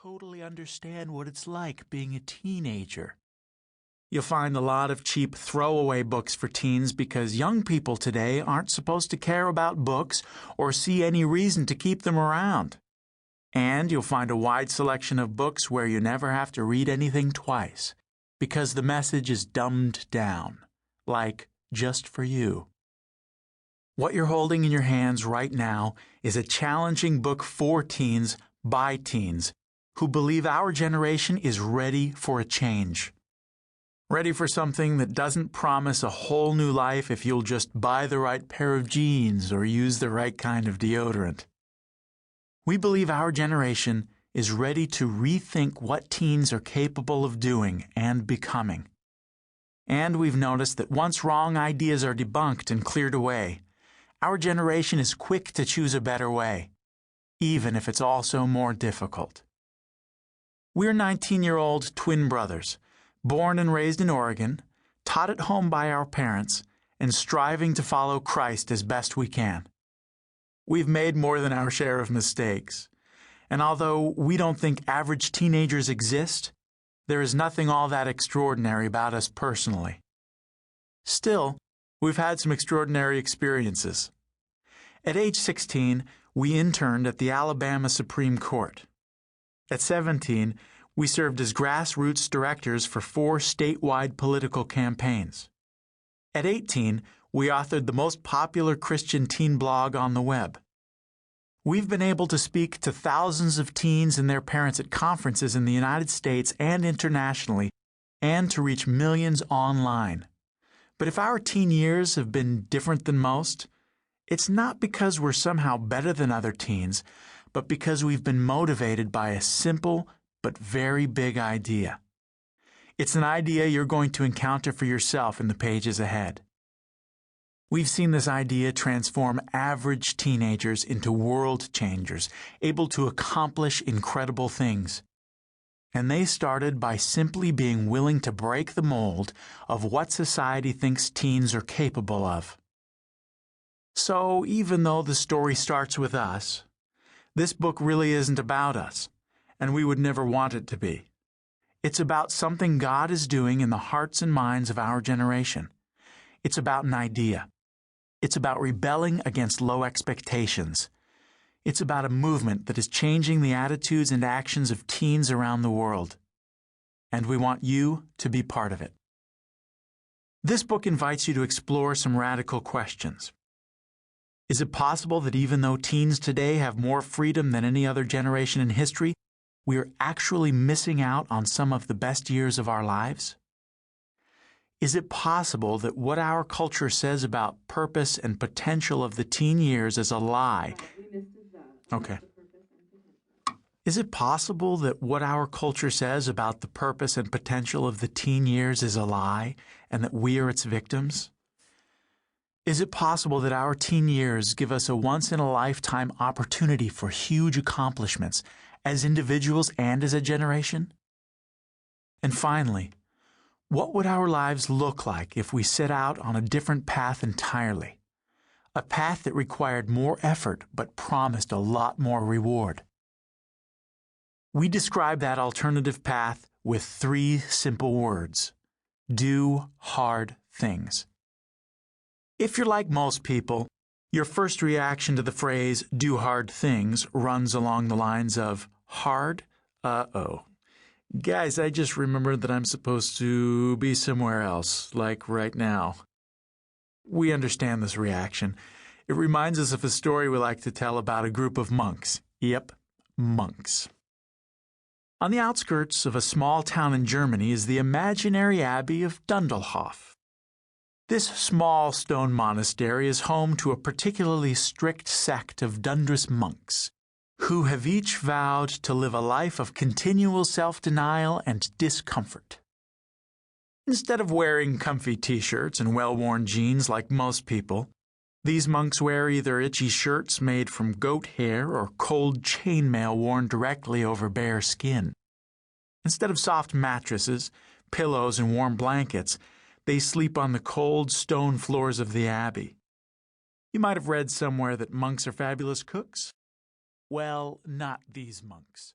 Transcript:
totally understand what it's like being a teenager. You'll find a lot of cheap throwaway books for teens because young people today aren't supposed to care about books or see any reason to keep them around. And you'll find a wide selection of books where you never have to read anything twice because the message is dumbed down, like just for you. What you're holding in your hands right now is a challenging book for teens by teens who believe our generation is ready for a change. Ready for something that doesn't promise a whole new life if you'll just buy the right pair of jeans or use the right kind of deodorant. We believe our generation is ready to rethink what teens are capable of doing and becoming. And we've noticed that once wrong ideas are debunked and cleared away, our generation is quick to choose a better way, even if it's also more difficult. We're 19-year-old twin brothers, born and raised in Oregon, taught at home by our parents, and striving to follow Christ as best we can. We've made more than our share of mistakes, and although we don't think average teenagers exist, there is nothing all that extraordinary about us personally. Still, we've had some extraordinary experiences. At age 16, we interned at the Alabama Supreme Court. At 17, we served as grassroots directors for 4 statewide political campaigns. At 18, we authored the most popular Christian teen blog on the web. We've been able to speak to thousands of teens and their parents at conferences in the United States and internationally, and to reach millions online. But if our teen years have been different than most, it's not because we're somehow better than other teens, but because we've been motivated by a simple but very big idea. It's an idea you're going to encounter for yourself in the pages ahead. We've seen this idea transform average teenagers into world changers, able to accomplish incredible things. And they started by simply being willing to break the mold of what society thinks teens are capable of. So, even though the story starts with us, this book really isn't about us, and we would never want it to be. It's about something God is doing in the hearts and minds of our generation. It's about an idea. It's about rebelling against low expectations. It's about a movement that is changing the attitudes and actions of teens around the world. And we want you to be part of it. This book invites you to explore some radical questions. Is it possible that even though teens today have more freedom than any other generation in history, we are actually missing out on some of the best years of our lives? Is it possible that what our culture says about purpose and potential of the teen years is a lie? Okay. Is it possible that what our culture says about the purpose and potential of the teen years is a lie, and that we are its victims? Is it possible that our teen years give us a once-in-a-lifetime opportunity for huge accomplishments as individuals and as a generation? And finally, what would our lives look like if we set out on a different path entirely? A path that required more effort but promised a lot more reward. We describe that alternative path with 3 simple words: do hard things. If you're like most people, your first reaction to the phrase do hard things runs along the lines of hard? Uh-oh. Guys, I just remembered that I'm supposed to be somewhere else, like right now. We understand this reaction. It reminds us of a story we like to tell about a group of monks. Yep, monks. On the outskirts of a small town in Germany is the imaginary abbey of Dundelhof. This small stone monastery is home to a particularly strict sect of Dundras monks, who have each vowed to live a life of continual self-denial and discomfort. Instead of wearing comfy t-shirts and well-worn jeans like most people, these monks wear either itchy shirts made from goat hair or cold chainmail worn directly over bare skin. Instead of soft mattresses, pillows, and warm blankets, they sleep on the cold stone floors of the abbey. You might have read somewhere that monks are fabulous cooks. Well, not these monks.